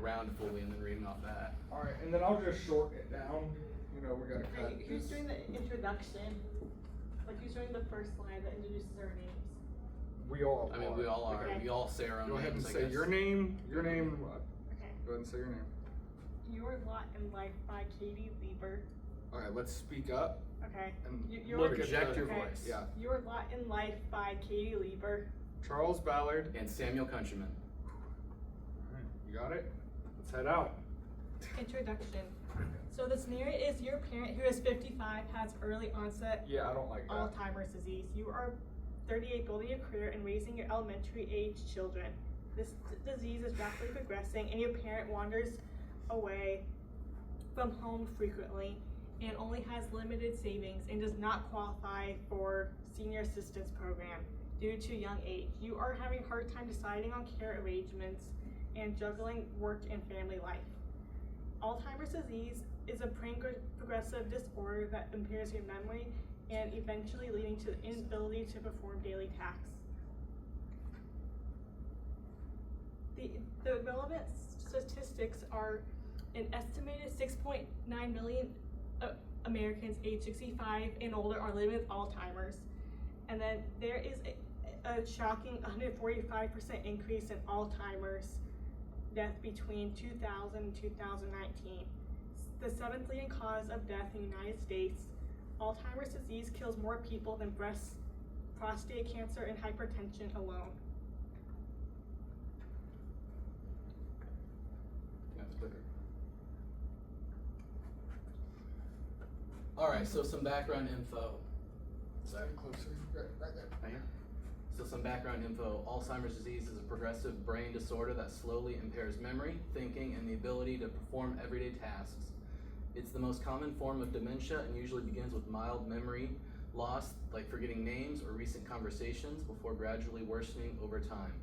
around fully and then reading off that. All right, and then I'll just shorten it down. You know, we gotta cut Who's this. doing the introduction? Like who's doing the first line that introduces our names? We all. I mean, we all are. Okay. We all say our own Go ahead and names, I say guess. your name. Your name. Okay. Go ahead and say your name. Your Lot in Life by Katie Lieber. All right, let's speak up Okay. and Your- look at Project the, your okay. voice. Yeah, Your Lot in Life by Katie Lieber. Charles Ballard. And Samuel Countryman. All right, you got it. Let's head out. Introduction. So the scenario is your parent who is 55 has early onset Yeah, I don't like that. Alzheimer's disease. You are 38 building a career and raising your elementary age children. This disease is rapidly progressing and your parent wanders away from home frequently and only has limited savings and does not qualify for senior assistance program due to young age. You are having a hard time deciding on care arrangements and juggling work and family life. Alzheimer's disease is a progressive disorder that impairs your memory and eventually leading to the inability to perform daily tasks. The relevant statistics are an estimated 6.9 million Americans age 65 and older are living with Alzheimer's. And then there is a shocking 145% increase in Alzheimer's death between 2000 and 2019. The seventh leading cause of death in the United States. Alzheimer's disease kills more people than breast, prostate cancer, and hypertension alone. That's quicker. Alright, so some background info. Sorry. Closer. Right there. Right here. So some background info. Alzheimer's disease is a progressive brain disorder that slowly impairs memory, thinking, and the ability to perform everyday tasks. It's the most common form of dementia and usually begins with mild memory loss, like forgetting names or recent conversations, before gradually worsening over time.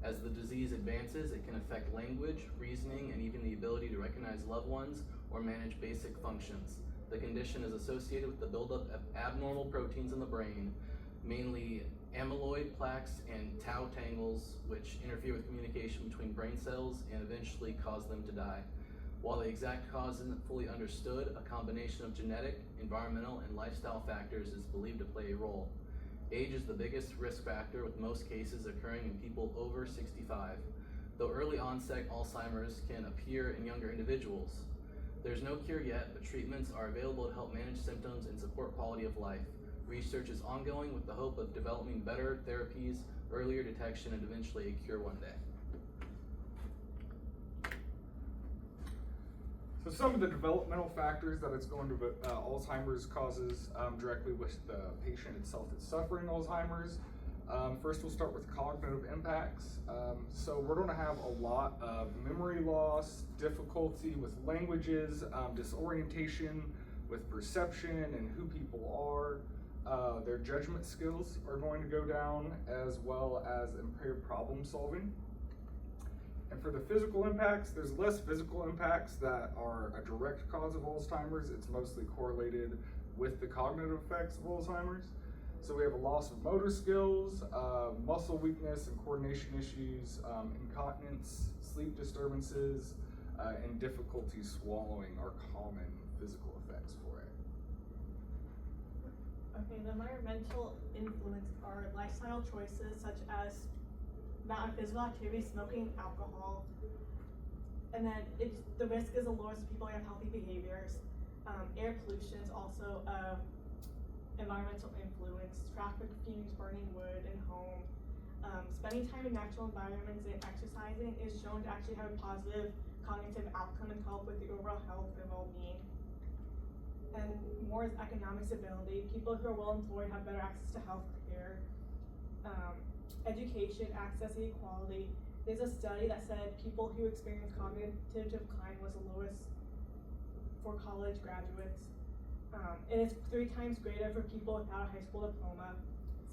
As the disease advances, it can affect language, reasoning, and even the ability to recognize loved ones or manage basic functions. The condition is associated with the buildup of abnormal proteins in the brain, mainly amyloid plaques and tau tangles, which interfere with communication between brain cells and eventually cause them to die. While the exact cause isn't fully understood, a combination of genetic, environmental, and lifestyle factors is believed to play a role. Age is the biggest risk factor, with most cases occurring in people over 65. Though early onset Alzheimer's can appear in younger individuals. There's no cure yet, but treatments are available to help manage symptoms and support quality of life. Research is ongoing with the hope of developing better therapies, earlier detection, and eventually a cure one day. So some of the developmental factors that it's going to Alzheimer's causes directly with the patient itself that's suffering Alzheimer's. First, we'll start with cognitive impacts. So we're going to have a lot of memory loss, difficulty with languages, disorientation with perception and who people are. Their judgment skills are going to go down, as well as impaired problem solving. And for the physical impacts, there's less physical impacts that are a direct cause of Alzheimer's. It's mostly correlated with the cognitive effects of Alzheimer's. So we have a loss of motor skills, muscle weakness and coordination issues, incontinence, sleep disturbances, and difficulty swallowing are common physical effects for it. Okay, the environmental influence are lifestyle choices such as amount of physical activity, smoking, alcohol, and then the risk is the lowest if people have healthy behaviors. Air pollution is also environmental influence, traffic fumes, burning wood in home. Spending time in natural environments and exercising is shown to actually have a positive cognitive outcome and help with the overall health and well-being. And more is economic stability. People who are well employed have better access to health care. Education, access, and equality. There's a study that said people who experience cognitive decline was the lowest for college graduates. And it's 3 times greater for people without a high school diploma.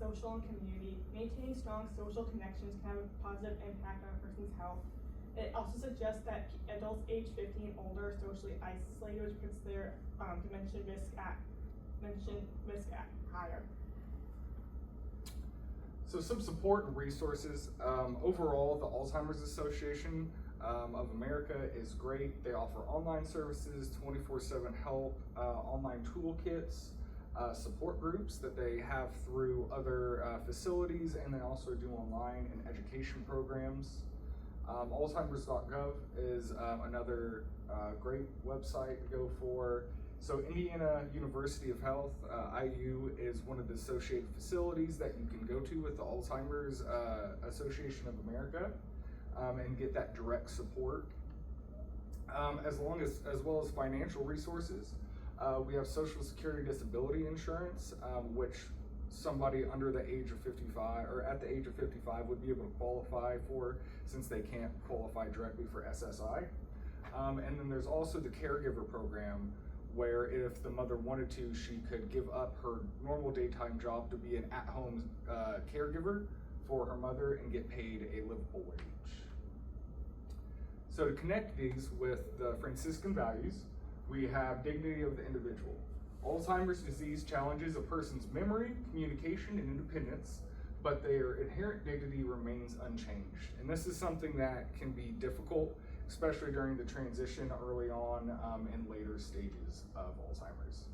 Social and community. Maintaining strong social connections can have a positive impact on a person's health. It also suggests that adults age 50 and older are socially isolated, which puts their dementia risk at higher. So some support and resources. Overall, the Alzheimer's Association of America is great. They offer online services, 24/7 help, online toolkits, support groups that they have through other facilities, and they also do online and education programs. Alzheimers.gov is another great website to go for. So Indiana University of Health, IU, is one of the associated facilities that you can go to with the Alzheimer's Association of America and get that direct support. As well as financial resources. We have Social Security Disability Insurance, which somebody under the age of 55 or at the age of 55 would be able to qualify for, since they can't qualify directly for SSI. And then there's also the caregiver program, where if the mother wanted to, she could give up her normal daytime job to be an at-home caregiver for her mother and get paid a livable wage. So to connect these with the Franciscan values, we have dignity of the individual. Alzheimer's disease challenges a person's memory, communication, and independence, but their inherent dignity remains unchanged. And this is something that can be difficult, especially during the transition early on and later stages of Alzheimer's.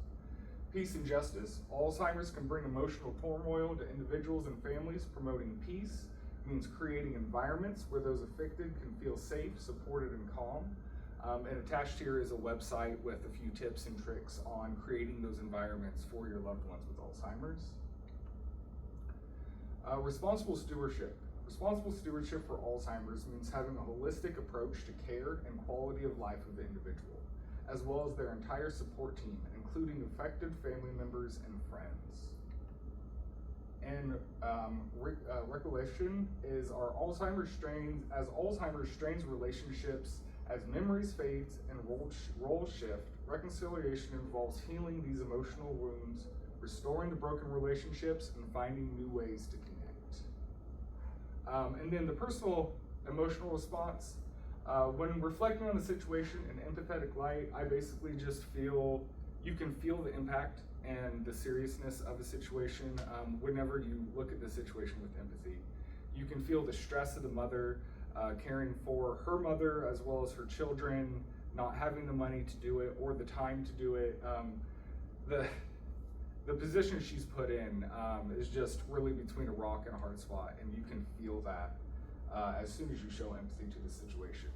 Peace and justice. Alzheimer's can bring emotional turmoil to individuals and families. Promoting peace means creating environments where those affected can feel safe, supported, and calm. And attached here is a website with a few tips and tricks on creating those environments for your loved ones with Alzheimer's. Responsible stewardship. Responsible stewardship for Alzheimer's means having a holistic approach to care and quality of life of the individual, as well as their entire support team, including affected family members and friends. And recollection is Alzheimer's strains relationships as memories fades and roles shift. Reconciliation involves healing these emotional wounds, restoring the broken relationships, and finding new ways to connect. And then the personal emotional response. When reflecting on the situation in empathetic light, I basically just feel, you can feel the impact and the seriousness of the situation whenever you look at the situation with empathy. You can feel the stress of the mother caring for her mother as well as her children, not having the money to do it or the time to do it. The position she's put in is just really between a rock and a hard spot, and you can feel that as soon as you show empathy to the situation.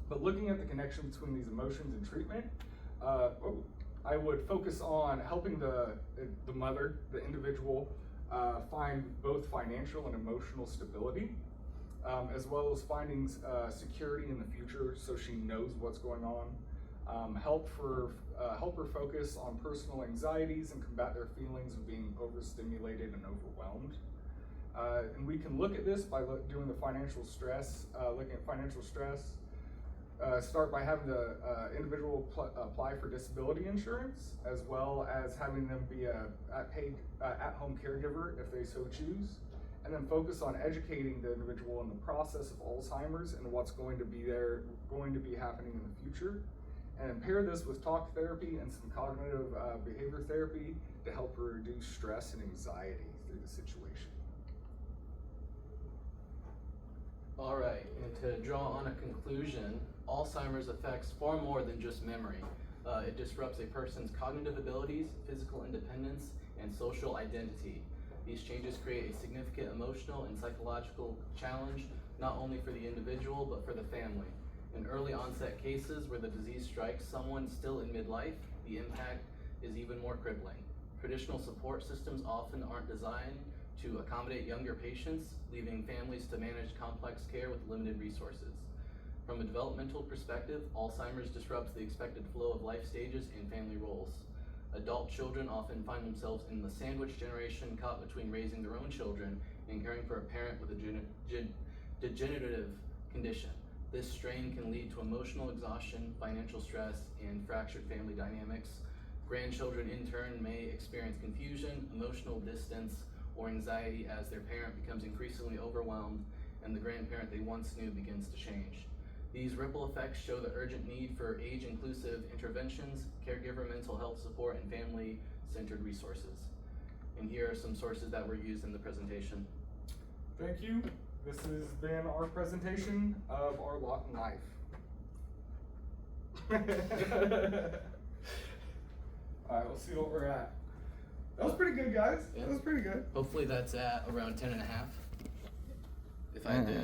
But looking at the connection between these emotions and treatment, I would focus on helping the mother, the individual, find both financial and emotional stability, as well as finding security in the future so she knows what's going on. Help her focus on personal anxieties and combat their feelings of being overstimulated and overwhelmed. And we can look at this by doing the financial stress, looking at financial stress. Start by having the individual apply for disability insurance, as well as having them be a at-home caregiver if they so choose. And then focus on educating the individual in the process of Alzheimer's and what's going to be happening in the future. And pair this with talk therapy and some cognitive behavior therapy to help her reduce stress and anxiety through the situation. All right, and to draw on a conclusion, Alzheimer's affects far more than just memory. It disrupts a person's cognitive abilities, physical independence, and social identity. These changes create a significant emotional and psychological challenge, not only for the individual, but for the family. In early onset cases where the disease strikes someone still in midlife, the impact is even more crippling. Traditional support systems often aren't designed to accommodate younger patients, leaving families to manage complex care with limited resources. From a developmental perspective, Alzheimer's disrupts the expected flow of life stages and family roles. Adult children often find themselves in the sandwich generation, caught between raising their own children and caring for a parent with a degenerative condition. This strain can lead to emotional exhaustion, financial stress, and fractured family dynamics. Grandchildren, in turn, may experience confusion, emotional distance, or anxiety as their parent becomes increasingly overwhelmed and the grandparent they once knew begins to change. These ripple effects show the urgent need for age-inclusive interventions, caregiver mental health support, and family-centered resources. And here are some sources that were used in the presentation. Thank you. this has been our presentation of our lot in life. Alright, we'll see what we're at. That was pretty good, guys. Yeah. That was pretty good. Hopefully that's at around 10 and a half. If I had to